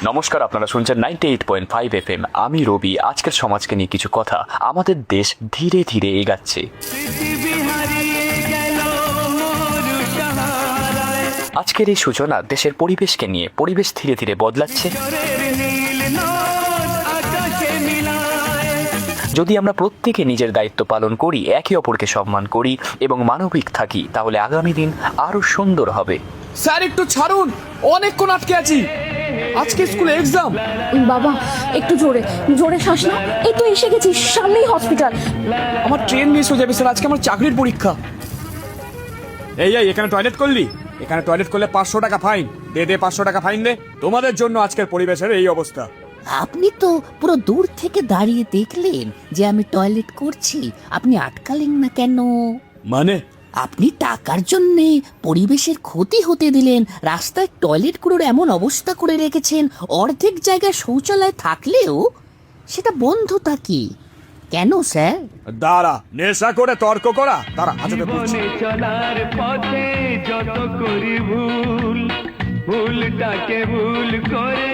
নমস্কার, আপনারা শুনছেন 98.5 FM। আমি রবি। আজকের সমাজকে নিয়ে কিছু কথা। আমাদের দেশ ধীরে ধীরে এগাচ্ছে। আজকের এই সূচনা দেশের পরিবেশকে নিয়ে। পরিবেশ ধীরে ধীরে বদলাচ্ছে। যদি আমরা প্রত্যেকে নিজের দায়িত্ব পালন করি, একে অপরকে সম্মান করি এবং মানবিক থাকি, তাহলে আগামী দিন আরো সুন্দর হবে। স্যার একটু ছাড়ুন, অনেকক্ষণ আটকে আছি। আজকে স্কুলে এক্সাম। বাবা একটু জোরে জোরে শ্বাস নাও। এই তো এসে গেছি, সামনেই হসপিটাল। আমার ট্রেন মিস হয়ে যাবে স্যার, আজকে আমার চাকরির পরীক্ষা। এই এখানে টয়লেট করলি? এখানে টয়লেট করলে 500 টাকা ফাইন। দে 500 টাকা ফাইন দে। তোমাদের জন্য আজকের পরিবেশের এই অবস্থা। আপনি তো পুরো দূর থেকে দাঁড়িয়ে দেখলেন যে আমি টয়লেট করছি, আপনি আটকালেন না কেন? মানে? আপনি টাকার জন্য পরিবেশের ক্ষতি হতে দিলেন, রাস্তায় টয়লেটগুলোর এমন অবস্থা করে রেখেছেন, অর্ধেক জায়গায় শৌচালয় থাকলেও সেটা বন্ধ থাকে কেন স্যার? দাঁড়া, নেশা করে তর্ক করা, দাঁড়া আজকে বলছি। চলার পথে যত করি ভুল, ভুলটাকে ভুল করে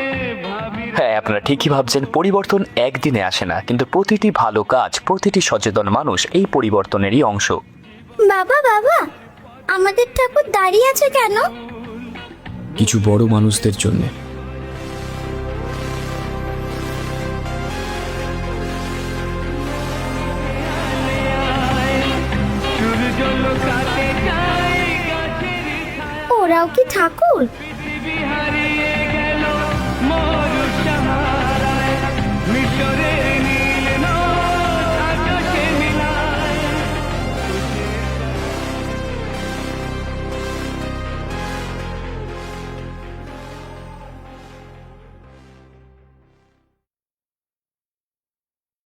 ভাবি। হ্যাঁ, আপনারা ঠিকই ভাবছেন। পরিবর্তন একদিনে আসে না, কিন্তু প্রতিটি ভালো কাজ, প্রতিটি সচেতন মানুষ এই পরিবর্তনেরই অংশ। বাবা বাবা, আমাদের ঠাকুর দাঁড়িয়ে আছে কেন? কিছু বড় মানুষদের জন্য। ওরাও কি ঠাকুর? বিহারি